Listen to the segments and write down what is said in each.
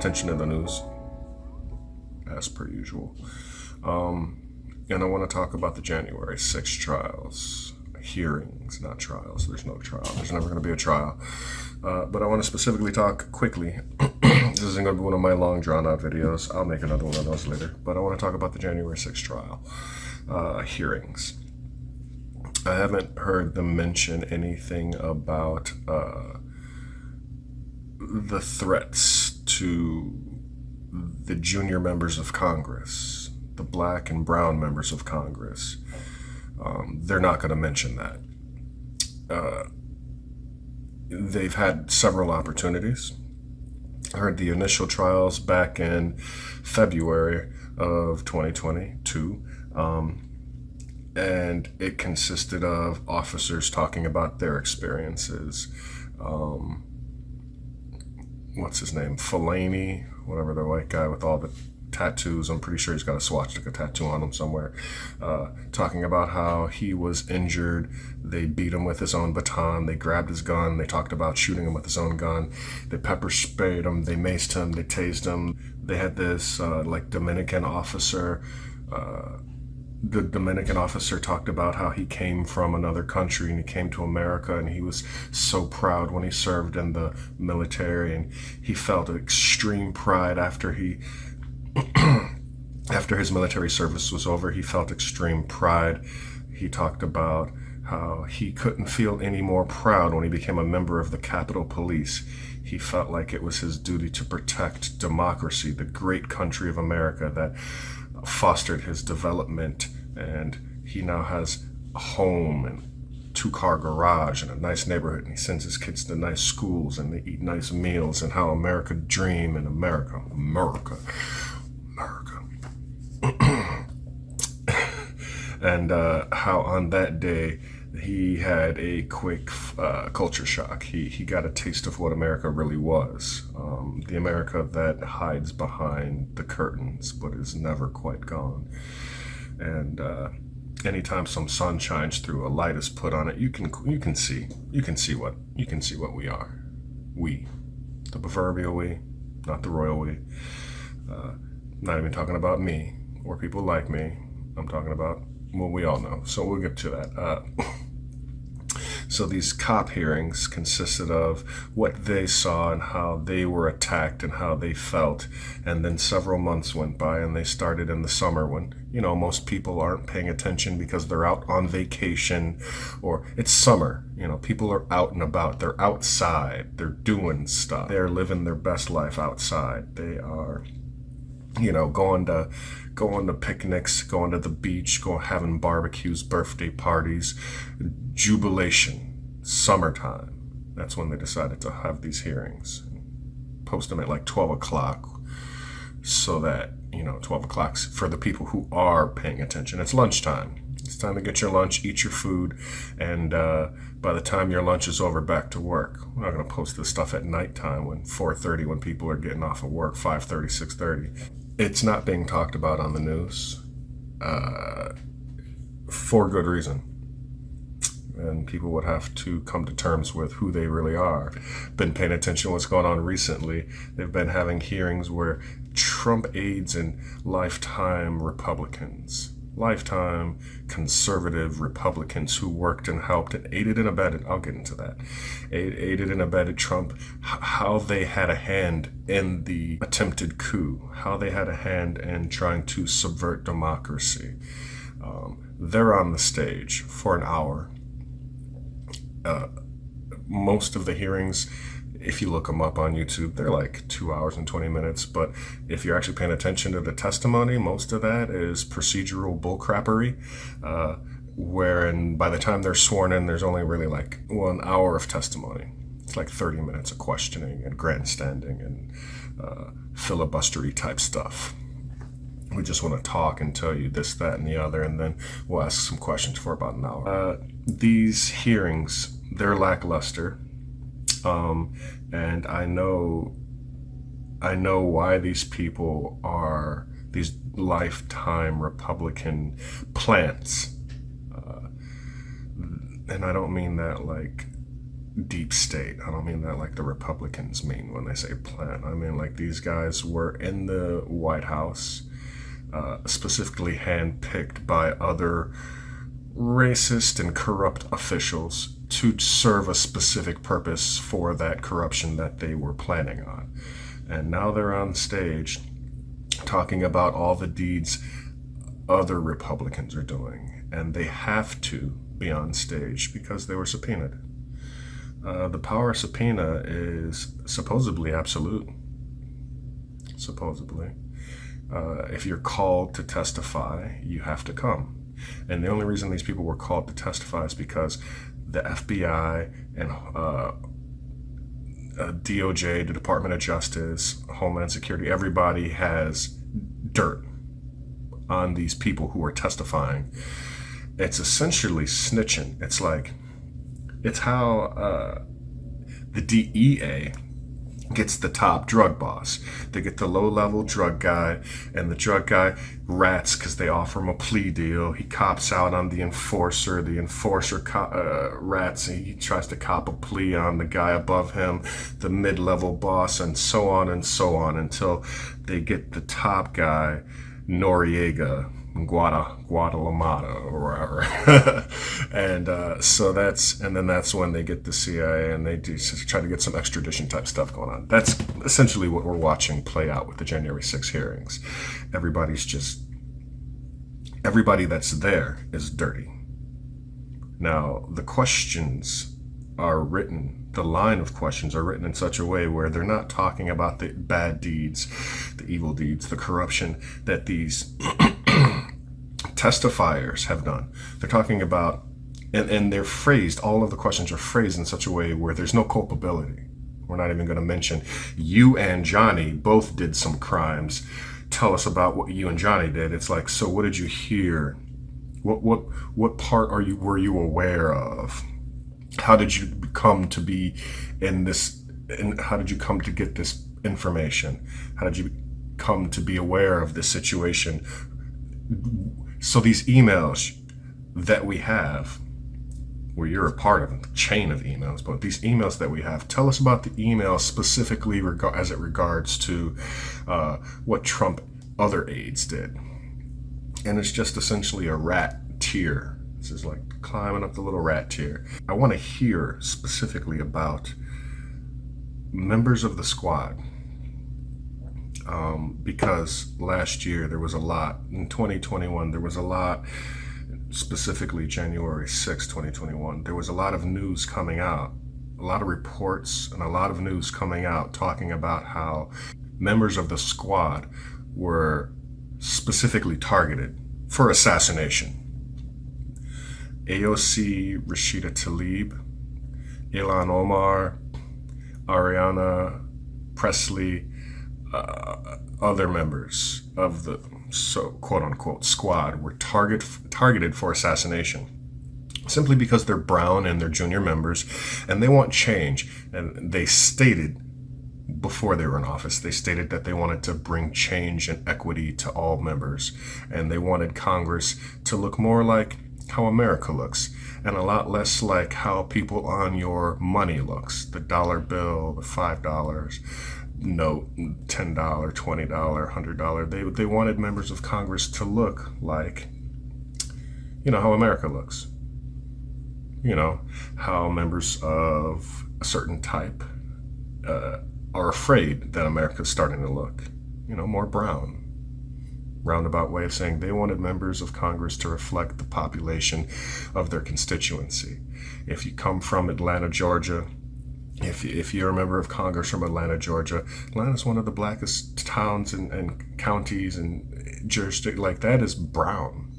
attention in the news, as per usual. And I want to talk about the January 6th trials. Hearings, not trials. There's no trial. There's never going to be a trial. But I want to specifically talk quickly. This isn't going to be one of my long, drawn-out videos. I'll make another one of those later. But I want to talk about the January 6th trial hearings. I haven't heard them mention anything about the threats to the junior members of Congress, the black and brown members of Congress. They're not going to mention that. They've had several opportunities. I heard the initial trials back in February of 2022, and it consisted of officers talking about their experiences. What's his name? Fellaini, whatever, the white guy with all the tattoos. I'm pretty sure he's got a swastika tattoo on him somewhere. Talking about how he was injured. They beat him with his own baton. They grabbed his gun. They talked about shooting him with his own gun. They pepper sprayed him. They maced him. They tased him. They had this Dominican officer. The Dominican officer talked about how he came from another country and he came to America, and he was so proud when he served in the military, and he felt extreme pride after his military service was over. He felt extreme pride. He talked about how he couldn't feel any more proud when he became a member of the Capitol Police. He felt like it was his duty to protect democracy, the great country of America that fostered his development, and he now has a home and two-car garage and a nice neighborhood, and he sends his kids to nice schools and they eat nice meals, and how America dream in America. And how on that day he had a quick culture shock. He got a taste of what America really was. The America that hides behind the curtains but is never quite gone. And anytime some sun shines through, a light is put on it, you can see what we are. We, the proverbial we, not the royal we. Not even talking about me or people like me. I'm talking about what we all know. So we'll get to that. So these cop hearings consisted of what they saw and how they were attacked and how they felt. And then several months went by, and they started in the summer when, most people aren't paying attention because they're out on vacation, or it's summer. People are out and about. They're outside. They're doing stuff. They're living their best life outside. They are, going to picnics, going to the beach, having barbecues, birthday parties, jubilation, summertime. That's when they decided to have these hearings. Post them at like 12 o'clock so that, 12 o'clock for the people who are paying attention. It's lunchtime. It's time to get your lunch, eat your food, and by the time your lunch is over, back to work. We're not going to post this stuff at nighttime when 4:30 when people are getting off of work, 5:30, 6:30. It's not being talked about on the news for good reason. And people would have to come to terms with who they really are. Been paying attention to what's going on recently. They've been having hearings where Trump aides and lifetime Republicans, lifetime conservative Republicans who worked and helped and aided and abetted, I'll get into that, aided and abetted Trump, how they had a hand in the attempted coup, how they had a hand in trying to subvert democracy. They're on the stage for an hour. Most of the hearings, if you look them up on YouTube, they're like 2 hours and 20 minutes. But if you're actually paying attention to the testimony, most of that is procedural bullcrappery, wherein by the time they're sworn in, there's only really an hour of testimony. It's like 30 minutes of questioning and grandstanding and filibustery type stuff. We just want to talk and tell you this, that, and the other, and then we'll ask some questions for about an hour. These hearings, they're lackluster, and I know why these people are these lifetime Republican plants, and I don't mean that like deep state. I don't mean that like the Republicans mean when they say plan. I mean like these guys were in the White House, specifically handpicked by other racist and corrupt officials to serve a specific purpose for that corruption that they were planning on. And now they're on stage talking about all the deeds other Republicans are doing. And they have to be on stage because they were subpoenaed. The power of subpoena is supposedly absolute. Supposedly. If you're called to testify, you have to come. And the only reason these people were called to testify is because the FBI and DOJ, the Department of Justice, Homeland Security, everybody has dirt on these people who are testifying. It's essentially snitching. It's how the DEA gets the top drug boss. They get the low-level drug guy, and the drug guy rats because they offer him a plea deal. He cops out on the enforcer. The enforcer rats, and he tries to cop a plea on the guy above him, the mid-level boss, and so on until they get the top guy, Noriega, Guadalamada or wherever. And then that's when they get the CIA and they try to get some extradition type stuff going on. That's essentially what we're watching play out with the January 6 hearings. Everybody that's there is dirty. Now, the questions are written, the line of questions are written in such a way where they're not talking about the bad deeds, the evil deeds, the corruption that these testifiers have done. They're talking about, and they're phrased, all of the questions are phrased in such a way where there's no culpability. We're not even going to mention you and Johnny both did some crimes. Tell us about what you and Johnny did. It's like, so what did you hear? What part were you aware of? How did you come to be in this? And how did you come to get this information? How did you come to be aware of this situation? So these emails that we have, where you're a part of a chain of emails, but these emails that we have, tell us about the emails specifically as it regards to what Trump other aides did. And it's just essentially a rat tier. This is like climbing up the little rat tier. I want to hear specifically about members of the squad. Because last year there was a lot. In 2021, there was a lot, specifically January 6, 2021. There was a lot of news coming out, a lot of reports and a lot of news coming out talking about how members of the squad were specifically targeted for assassination. AOC Rashida Tlaib, Ilhan Omar, Ariana Presley, other members of the quote-unquote squad were targeted for assassination simply because they're brown and they're junior members and they want change. And they stated before they were in office, they stated that they wanted to bring change and equity to all members, and they wanted Congress to look more like how America looks and a lot less like how people on your money looks, the dollar bill, the $5 note, $10, $20, $100. They wanted members of Congress to look like, how America looks. How members of a certain type are afraid that America's starting to look, more brown. Roundabout way of saying they wanted members of Congress to reflect the population of their constituency. If you come from Atlanta, Georgia, if you're a member of Congress from Atlanta, Georgia, Atlanta's one of the blackest towns and counties and jurisdictions. Like, that is brown.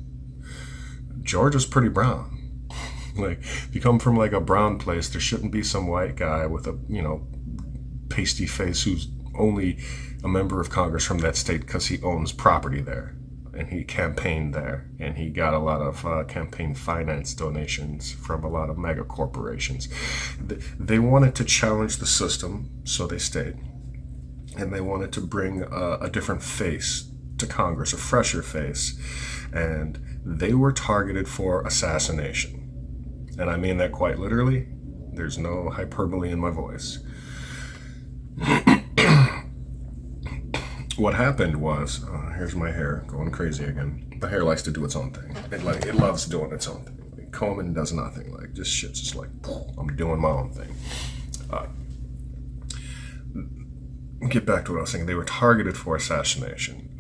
Georgia's pretty brown. Like, if you come from like a brown place, there shouldn't be some white guy with a, pasty face who's only a member of Congress from that state because he owns property there and he campaigned there and he got a lot of campaign finance donations from a lot of mega corporations. They wanted to challenge the system, so they stayed. And they wanted to bring a different face to Congress, a fresher face. And they were targeted for assassination. And I mean that quite literally. There's no hyperbole in my voice. What happened was, here's my hair going crazy again. The hair likes to do its own thing. It loves doing its own thing. Like, combing does nothing. Like, just shit's just like, I'm doing my own thing. Get back to what I was saying. They were targeted for assassination.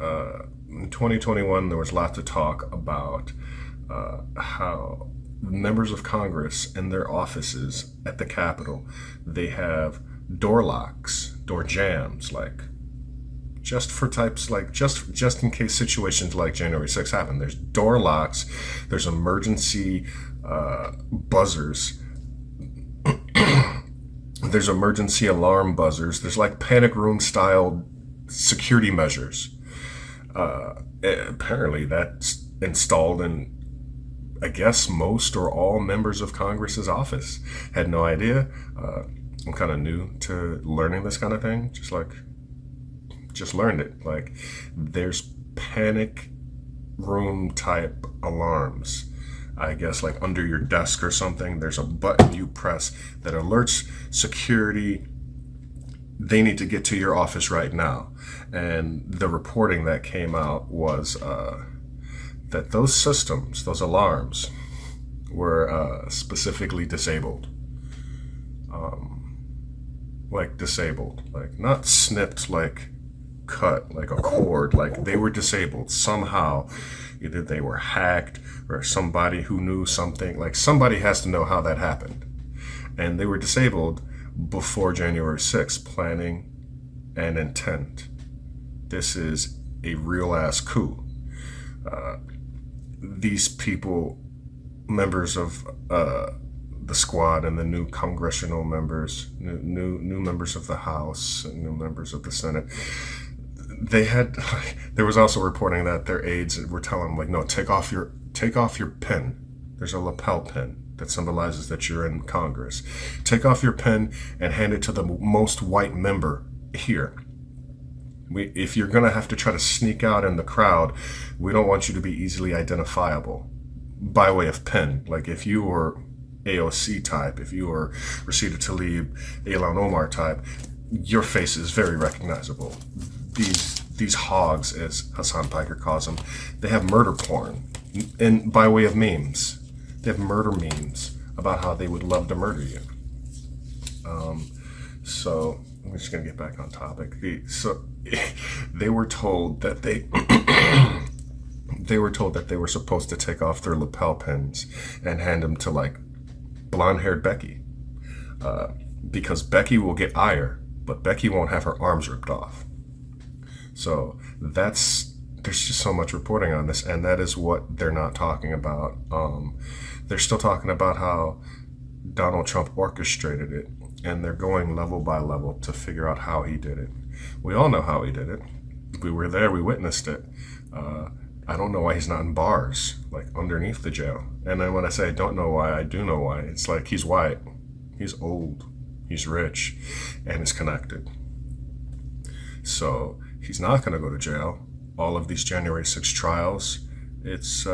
In 2021, there was lots of talk about how members of Congress in their offices at the Capitol, they have door locks, door jams, like just for types like just in case situations like January 6th happen. There's door locks, there's emergency buzzers, there's emergency alarm buzzers, there's like panic room style security measures. Apparently that's installed in, I guess, most or all members of Congress's office. Had no idea. I'm kind of new to learning this kind of thing. Just learned it. Like, there's panic room type alarms. I guess like under your desk or something, there's a button you press that alerts security. They need to get to your office right now. And the reporting that came out was that those systems, those alarms, were specifically disabled. Like disabled, like not snipped, like cut, like a cord, like they were disabled somehow. Either they were hacked or somebody who knew something, like somebody has to know how that happened. And they were disabled before January 6th, planning and intent. This is a real ass coup. These people, members of the squad and the new congressional members, new members of the House and new members of the Senate, they had. There was also reporting that their aides were telling them, like, no, take off your pin. There's a lapel pin that symbolizes that you're in Congress. Take off your pin and hand it to the most white member here. If you're going to have to try to sneak out in the crowd, we don't want you to be easily identifiable by way of pin. Like if you were AOC type, if you were Rashida Tlaib, Ilhan Omar type, your face is very recognizable. These hogs, as Hassan Piker calls them, they have murder porn, and by way of memes. They have murder memes about how they would love to murder you. So I'm just gonna get back on topic. So they were told that they were supposed to take off their lapel pins and hand them to like blonde-haired Becky, because Becky will get ire, but Becky won't have her arms ripped off. So there's just so much reporting on this, and that is what they're not talking about. They're still talking about how Donald Trump orchestrated it, and they're going level by level to figure out how he did it. We all know how he did it. We were there, we witnessed it. I don't know why he's not in bars, like underneath the jail. And then when I say I don't know why, I do know why. It's like he's white, he's old, he's rich, and he's connected. So he's not going to go to jail. All of these January 6th trials, it's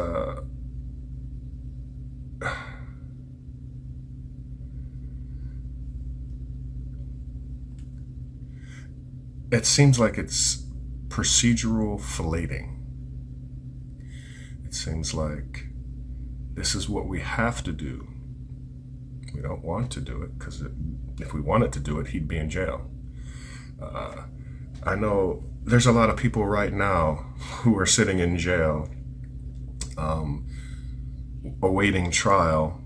it seems like it's procedural filleting. It seems like this is what we have to do. We don't want to do it because if we wanted to do it, he'd be in jail. I know there's a lot of people right now who are sitting in jail awaiting trial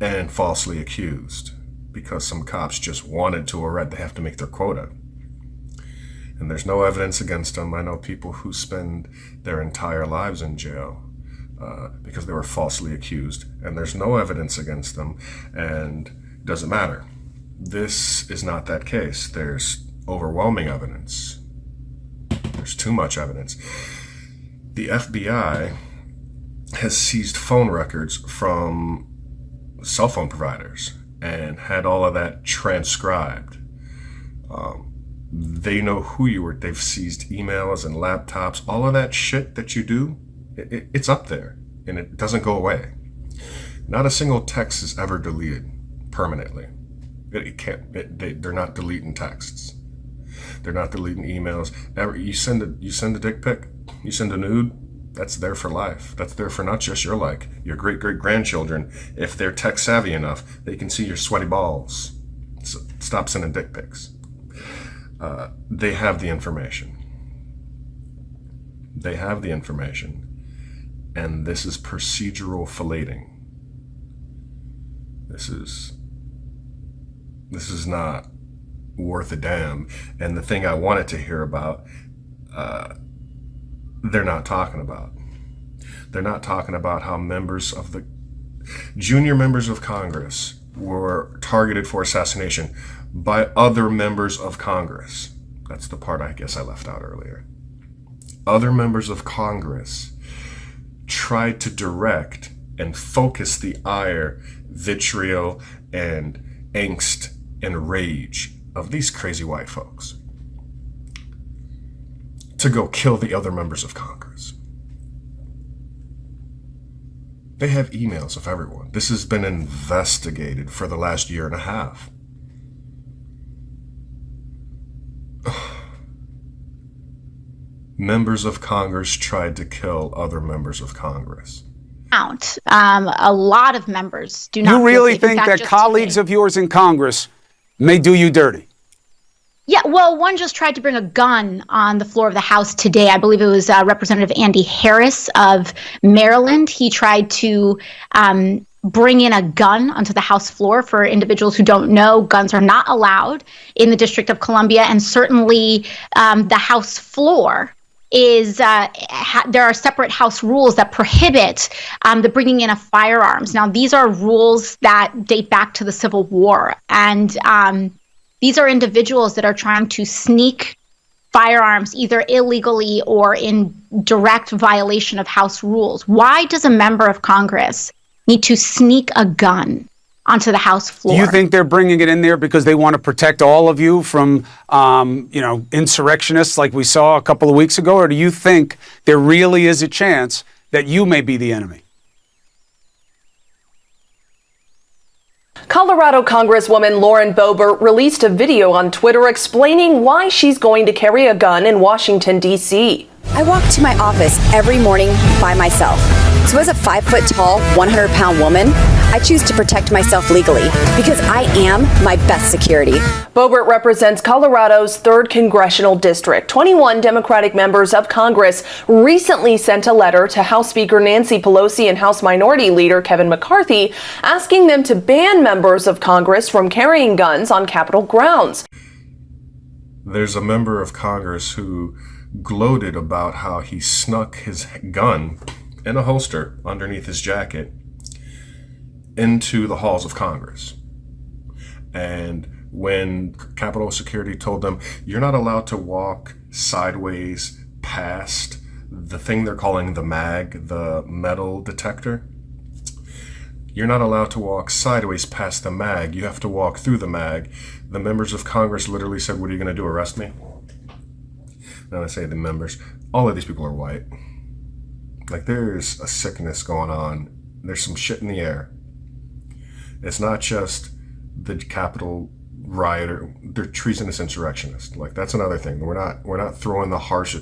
and falsely accused because some cops just wanted to arrest. They have to make their quota. And there's no evidence against them. I know people who spend their entire lives in jail because they were falsely accused, and there's no evidence against them, and it doesn't matter. This is not that case. There's overwhelming evidence. There's too much evidence. The FBI has seized phone records from cell phone providers and had all of that transcribed. They know who you were. They've seized emails and laptops. All of that shit that you do, it's up there, and it doesn't go away. Not a single text is ever deleted. permanently. It can't. They're not deleting texts. They're not deleting emails. You send a dick pic, you send a nude. That's there for life. That's there for not just your great great grandchildren. If they're tech savvy enough, they can see your sweaty balls. So stop sending dick pics. They have the information. They have the information, and this is procedural filleting. This is not worth a damn. And the thing I wanted to hear about, they're not talking about. They're not talking about how junior members of Congress were targeted for assassination by other members of Congress. That's the part I guess I left out earlier. Other members of Congress tried to direct and focus the ire, vitriol, and angst and rage of these crazy white folks to go kill the other members of Congress. They have emails of everyone. This has been investigated for the last year and a half. Members of Congress tried to kill other members of Congress. A lot of members do not. You really think that colleagues of yours in Congress may do you dirty? Yeah, well, one just tried to bring a gun on the floor of the House today. I believe it was Representative Andy Harris of Maryland. He tried to bring in a gun onto the House floor. For individuals who don't know, guns are not allowed in the District of Columbia, and certainly the House floor is there are separate House rules that prohibit the bringing in of firearms. Now, these are rules that date back to the Civil War, and these are individuals that are trying to sneak firearms either illegally or in direct violation of House rules. Why does a member of Congress need to sneak a gun onto the House floor? Do you think they're bringing it in there because they want to protect all of you from, insurrectionists like we saw a couple of weeks ago? Or do you think there really is a chance that you may be the enemy? Colorado Congresswoman Lauren Boebert released a video on Twitter explaining why she's going to carry a gun in Washington, D.C. I walk to my office every morning by myself. So as a 5-foot-tall, 100-pound woman, I choose to protect myself legally because I am my best security. Boebert represents Colorado's 3rd Congressional District. 21 Democratic members of Congress recently sent a letter to House Speaker Nancy Pelosi and House Minority Leader Kevin McCarthy asking them to ban members of Congress from carrying guns on Capitol grounds. There's a member of Congress who gloated about how he snuck his gun in a holster underneath his jacket into the halls of Congress. And when Capitol Security told them, you're not allowed to walk sideways past the thing they're calling the MAG, the metal detector, you're not allowed to walk sideways past the MAG. You have to walk through the MAG. The members of Congress literally said, what are you going to do, arrest me? Now I say the members, all of these people are white. Like, there's a sickness going on. There's some shit in the air. It's not just the Capitol rioter, they're treasonous insurrectionists. Like, that's another thing. We're not throwing the harsh.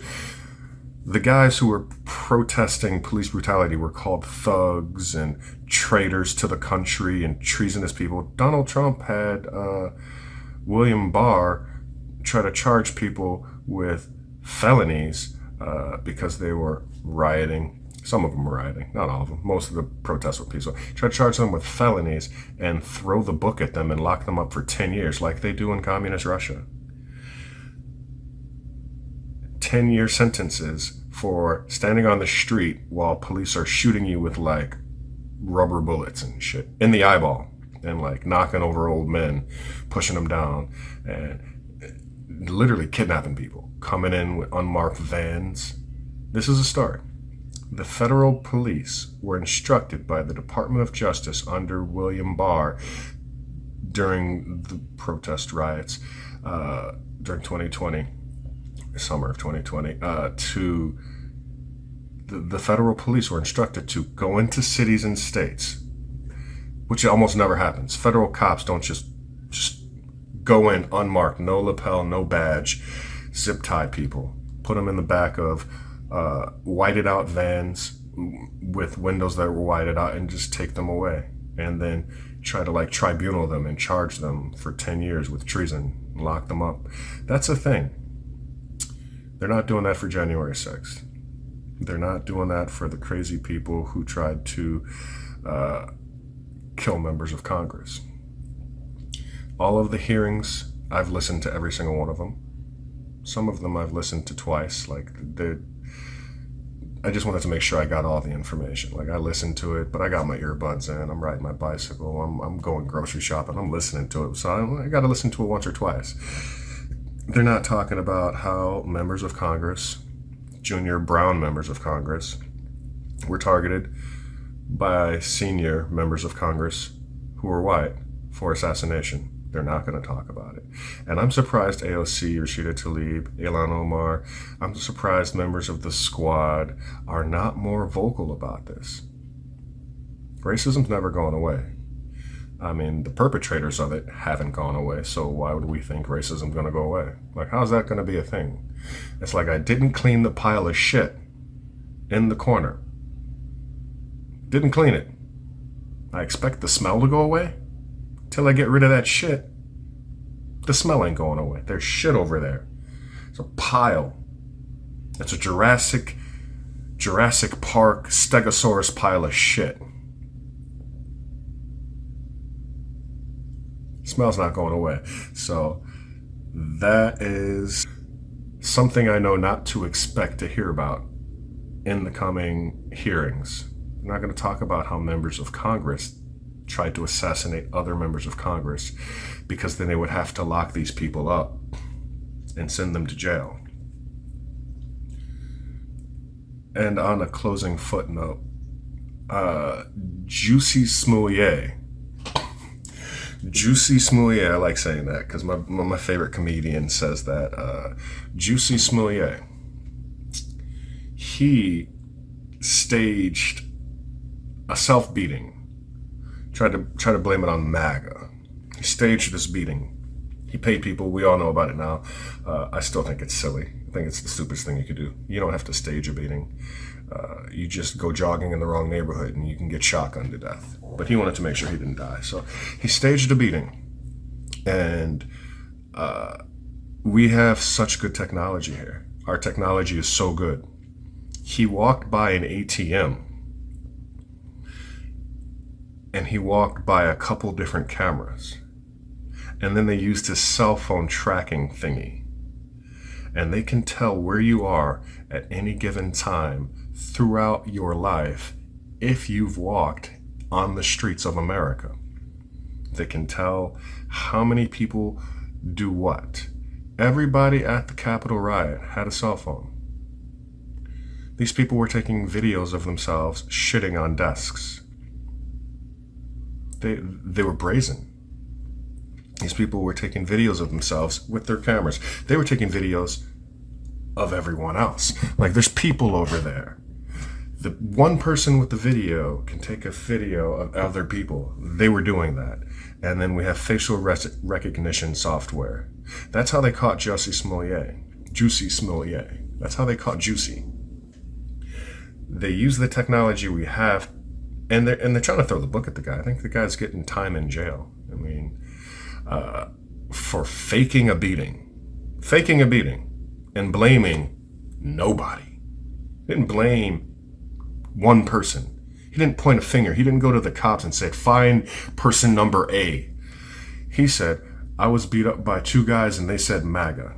The guys who were protesting police brutality were called thugs and traitors to the country and treasonous people. Donald Trump had William Barr try to charge people with felonies because they were rioting. Some of them were rioting, not all of them. Most of the protests were peaceful. Try to charge them with felonies and throw the book at them and lock them up for 10 years like they do in communist Russia. 10-year sentences for standing on the street while police are shooting you with like rubber bullets and shit in the eyeball and like knocking over old men, pushing them down, and literally kidnapping people, coming in with unmarked vans. This is a start. The federal police were instructed by the Department of Justice under William Barr during the protest riots during 2020, summer of 2020, the federal police were instructed to go into cities and states, which almost never happens. Federal cops don't just go in unmarked, no lapel, no badge, zip tie people, put them in the back of whited out vans with windows that were whited out and just take them away, and then try to like tribunal them and charge them for 10 years with treason, lock them up. That's a thing. They're not doing that for January 6th. They're not doing that for the crazy people who tried to kill members of Congress. All of the hearings, I've listened to every single one of them. Some of them I've listened to twice. Like, I just wanted to make sure I got all the information. Like, I listened to it, but I got my earbuds in. I'm riding my bicycle. I'm going grocery shopping. I'm listening to it. So I got to listen to it once or twice. They're not talking about how members of Congress, junior brown members of Congress, were targeted by senior members of Congress who were white for assassination. They're not going to talk about it. And I'm surprised AOC, Rashida Tlaib, Ilhan Omar, I'm surprised members of the squad are not more vocal about this. Racism's never gone away. I mean, the perpetrators of it haven't gone away, so why would we think racism's going to go away? Like, how's that going to be a thing? It's like I didn't clean the pile of shit in the corner. Didn't clean it. I expect the smell to go away? Till I get rid of that shit, the smell ain't going away. There's shit over there. It's a pile. It's a Jurassic Park Stegosaurus pile of shit. Smell's not going away. So that is something I know not to expect to hear about in the coming hearings. I'm not going to talk about how members of Congress tried to assassinate other members of Congress, because then they would have to lock these people up and send them to jail. And on a closing footnote, Juicy Smoulier, I like saying that because my favorite comedian says that. Juicy Smoulier, he staged a self-beating. Tried to blame it on MAGA. He staged this beating. He paid people. We all know about it now. I still think it's silly. I think it's the stupidest thing you could do. You don't have to stage a beating. You just go jogging in the wrong neighborhood and you can get shotgunned to death. But he wanted to make sure he didn't die. So he staged a beating. And we have such good technology here. Our technology is so good. He walked by an ATM. And he walked by a couple different cameras. And then they used his cell phone tracking thingy. And they can tell where you are at any given time throughout your life if you've walked on the streets of America. They can tell how many people do what. Everybody at the Capitol riot had a cell phone. These people were taking videos of themselves shitting on desks. They were brazen. These people were taking videos of themselves with their cameras. They were taking videos of everyone else. Like, there's people over there. The one person with the video can take a video of other people. They were doing that. And then we have facial recognition software. That's how they caught Juicy Smoulier. That's how they caught Juicy. They use the technology we have. And they're trying to throw the book at the guy. I think the guy's getting time in jail. I mean, for faking a beating, and blaming nobody. He didn't blame one person. He didn't point a finger. He didn't go to the cops and say, find person number A. He said, I was beat up by two guys and they said MAGA.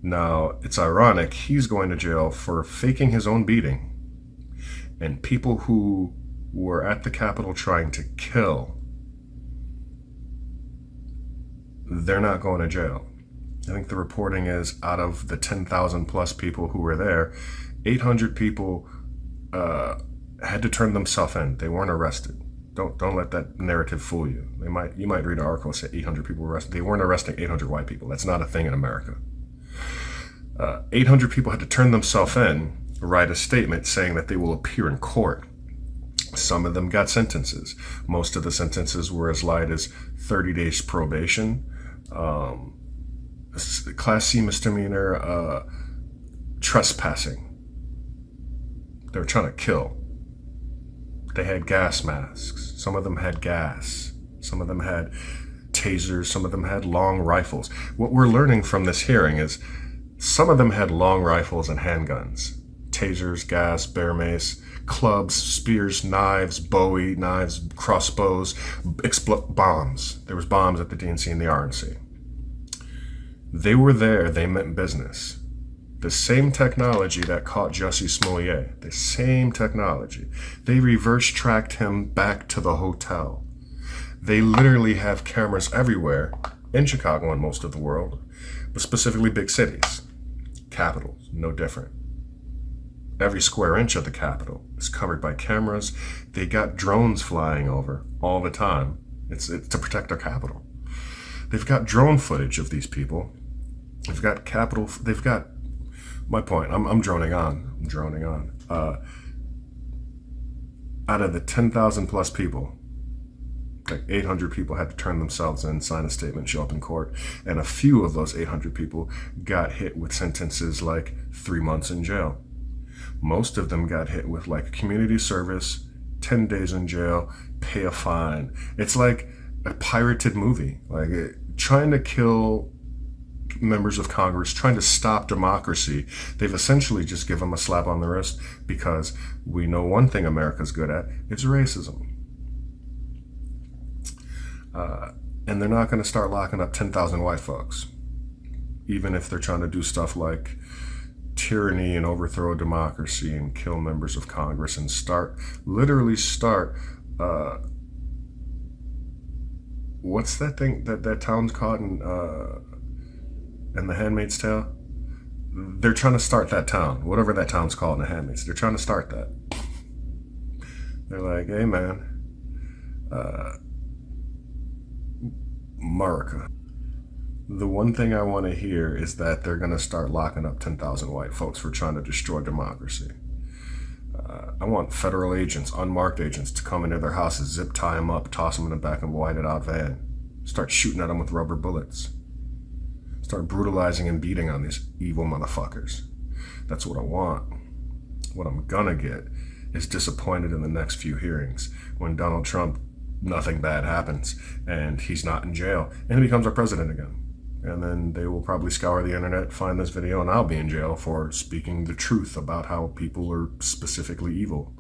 Now, it's ironic. He's going to jail for faking his own beating. And people who were at the Capitol trying to kill, they're not going to jail. I think the reporting is out of the 10,000 plus people who were there, 800 people had to turn themselves in. They weren't arrested. Don't let that narrative fool you. You might read an article that said 800 people were arrested. They weren't arresting 800 white people. That's not a thing in America. 800 people had to turn themselves in, write a statement saying that they will appear in court Some of them got sentences. Most of the sentences were as light as 30 days probation, Class C misdemeanor, trespassing. They were trying to kill. They had gas masks. Some of them had gas. Some of them had tasers. Some of them had long rifles. What we're learning from this hearing is some of them had long rifles and handguns. Tasers, gas, bear mace, clubs, spears, knives, Bowie knives, crossbows, bombs. There was bombs at the DNC and the RNC. They were there. They meant business. The same technology that caught Jussie Smollett, the same technology. They reverse tracked him back to the hotel. They literally have cameras everywhere, in Chicago and most of the world, but specifically big cities. Capitals, no different. Every square inch of the Capitol is covered by cameras. They got drones flying over all the time. It's to protect our Capitol. They've got drone footage of these people. They've got my point. I'm droning on. Out of the 10,000 plus people, like 800 people had to turn themselves in, sign a statement, show up in court. And a few of those 800 people got hit with sentences like 3 months in jail. Most of them got hit with like community service, 10 days in jail, pay a fine. It's like a pirated movie, trying to kill members of Congress, trying to stop democracy. They've essentially just given them a slap on the wrist because we know one thing America's good at, it's racism. And they're not going to start locking up 10,000 white folks, even if they're trying to do stuff like tyranny and overthrow democracy and kill members of Congress and literally start what's that thing that town's called in The Handmaid's Tale? They're trying to start that town, whatever that town's called in The Handmaid's. They're trying to start that. They're like, hey man, America. The one thing I want to hear is that they're going to start locking up 10,000 white folks for trying to destroy democracy. I want federal agents, unmarked agents, to come into their houses, zip tie them up, toss them in the back of a whited out van, start shooting at them with rubber bullets, start brutalizing and beating on these evil motherfuckers. That's what I want. What I'm gonna get is disappointed in the next few hearings when Donald Trump, nothing bad happens and he's not in jail and he becomes our president again. And then they will probably scour the internet, find this video, and I'll be in jail for speaking the truth about how people are specifically evil.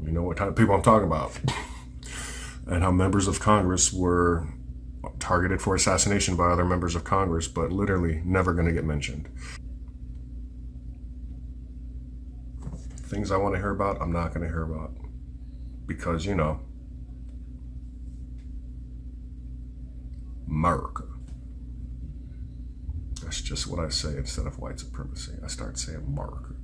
You know what type of people I'm talking about. And how members of Congress were targeted for assassination by other members of Congress, but literally never going to get mentioned. Things I want to hear about, I'm not going to hear about. Because, America. That's just what I say instead of white supremacy. I start saying America.